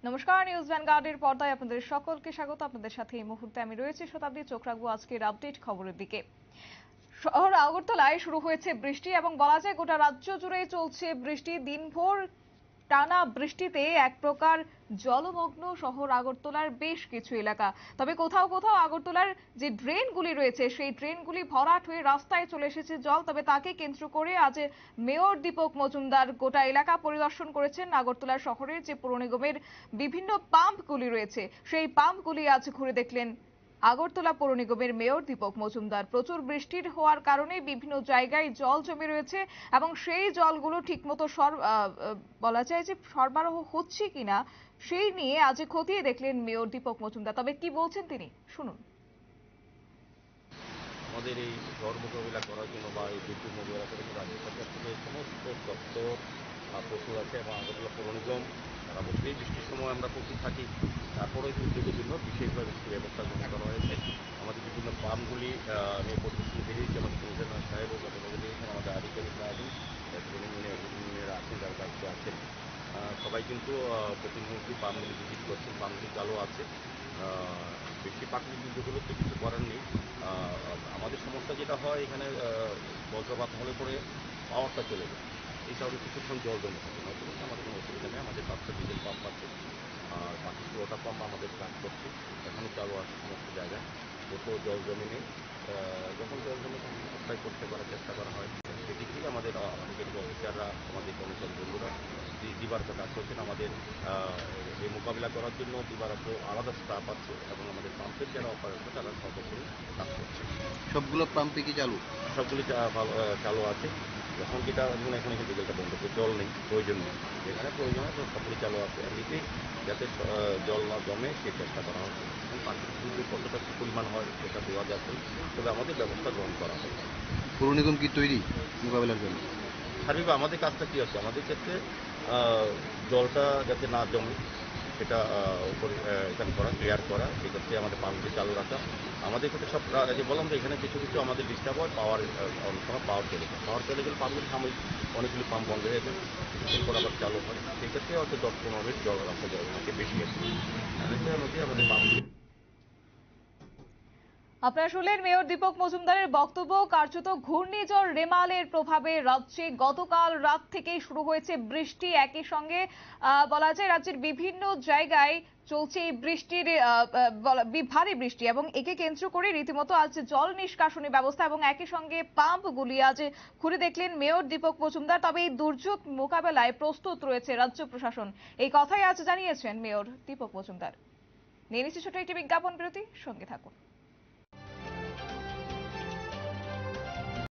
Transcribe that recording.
নমস্কার, নিউজ ভ্যানগার্ডের পর্দায় আপনাদের সকলকে স্বাগত। আপনাদের সাথে এই মুহূর্তে আমি রয়েছি শতাব্দী। চোখ রাখবো আজকের আপডেট খবরের দিকে। শহর আগরতলায় শুরু হয়েছে বৃষ্টি এবং বলা যায় গোটা রাজ্য জুড়ে চলছে বৃষ্টি। দিনভর টানা বৃষ্টিতে এক প্রকার জলমগ্ন শহর আগরতলার বেশ কিছু এলাকা। তবে কোথাও কোথাও আগরতলার যে ড্রেনগুলি রয়েছে সেই ড্রেনগুলি ভরাট হয়ে রাস্তায় চলে এসেছে জল। তবে তাকে কেন্দ্র করে আজ মেয়র দীপক মজুমদার গোটা এলাকা পরিদর্শন করেছেন। আগরতলা শহরের যে পৌর নিগমের বিভিন্ন পাম্পগুলি রয়েছে সেই পাম্পগুলি আজ ঘুরে দেখলেন আগরতলা পৌর নিগমের মেয়র দীপক মজুমদার। প্রচুর বৃষ্টির হওয়ার কারণে বিভিন্ন জায়গায় জল জমে রয়েছে এবং সেই জলগুলো ঠিকমতো বলা যায় যে সরবরাহ হচ্ছে কিনা সেই নিয়ে আজ খতিয়ে দেখলেন মেয়র দীপক মজুমদার। তবে কি বলছেন তিনি শুনুন। আমাদের এই ঝড় মোকাবিলা করার জন্য বা এই দুর্যোগ মোকাবিলা করার জন্য রাজ্য সরকার থেকে সমস্ত দপ্তর প্রচুর আছে এবং আগরতলা পৌর নিগম তারা অবশ্যই বৃষ্টির সময় আমরা প্রচুর থাকি। তারপরে দুর্যোগের জন্য বিশেষভাবে বৃষ্টি ব্যবস্থা গ্রহণ করা হয়েছে। আমাদের বিভিন্ন পাম্পগুলি নিয়ে পরিদর্শন বেরিয়েছে। আমাদের কমিশনার সাহেবও গতকাল বেরিয়েছেন, আমাদের আধিকারিকরা আছেন, ইঞ্জিনিয়ার আছেন, যারা দায়িত্বে আছেন। সবাই কিন্তু প্রতিমুহূর্তে পাম্পগুলি ভিজিট করছেন। পাম্পগুলি চালু আছে। বেশি প্রাকৃতিক দুর্যোগ হলে তো কিছু করার নেই। আমাদের সমস্যা যেটা হয় এখানে বজ্রপাত হলে পরে পাওয়ারটা চলে যায়। এই কারণে কিছুক্ষণ জল জমে থাকে। নতুন আমাদের কোনো অসুবিধা নেই। আমাদের 5টা ডিজেল পাম্প আছে, আর বাকি 16টা পাম্প আমাদের কাজ করছে, এখনও চালু আছে সমস্ত জায়গায়। কোথাও জল জমে নেই। যখন জল জমে তখন অস্থায়ী করতে করার চেষ্টা করা হয়। সেদিকেই আমাদের আধিকারিক অফিসাররা, আমাদের কর্মচারী বন্ধুরা দিবারত কাজ করছেন। আমাদের এই মোকাবিলা করার জন্য দিবারত আলাদা স্টাফ আছে এবং আমাদের পাম্পের যারা অপারেটর তারা সর্বোপরি কাজ করছে। সবগুলো পাম্পে কি চালু? সবগুলি চালু আছে। যখন যেটা এখন ডিজেলটা বন্ধ করে জল নেই, প্রয়োজন নেই। যেখানে প্রয়োজন হয় সবগুলি চালু আছে। এমনিতেই যাতে জল না জমে সেই চেষ্টা করা হচ্ছে। এবং প্রাকৃতিক দুর্যোগ কতটা কী পরিমাণ হয় সেটা দেওয়া যাচ্ছে, তবে আমাদের ব্যবস্থা গ্রহণ করা হয়। পৌর নিগম কি তৈরি মোকাবেলার জন্য? স্বাভাবিক আমাদের কাজটা কী আছে, আমাদের ক্ষেত্রে জলটা যাতে না জমে সেটা এখানে করা, ক্লিয়ার করা, সেক্ষেত্রে আমাদের পাম্পটি চালু রাখা। আমাদের ক্ষেত্রে সব যে বললাম যে এখানে কিছু কিছু আমাদের ডিস্টার্ব হয়, অনেক সময় পাওয়ার চলে যায়। পাওয়ার চলে গেলে পাম্পগুলি সাময়িক অনেকগুলি পাম্প বন্ধ হয়ে যায়, এরপর আবার চালু হয়। সেক্ষেত্রে হয়তো 10-15 মিনিট জল রাখা জল থাকে বেশি আছে, আমাদের পাম্পগুলি। আপনারা শুনলেন মেয়র দীপক মজুমদারের বক্তব্য। কার্যত ঘূর্ণিঝড় রেমালের প্রভাবে রাজ্যে গতকাল রাত থেকেই শুরু হয়েছে বৃষ্টি। একই সঙ্গে বলা যায় রাজ্যের বিভিন্ন জায়গায় চলছে এই বৃষ্টির ভারী বৃষ্টি এবং একে কেন্দ্র করে রীতিমতো আজ জল নিষ্কাশনী ব্যবস্থা এবং একই সঙ্গে পাম্পগুলি আজ ঘুরে দেখলেন মেয়র দীপক মজুমদার। তবে এই দুর্যোগ মোকাবেলায় প্রস্তুত রয়েছে রাজ্য প্রশাসন, এই কথাই আজ জানিয়েছেন মেয়র দীপক মজুমদার। নিয়ে নিচ্ছি ছোট একটি বিজ্ঞাপন বিরতি, সঙ্গে থাকুন।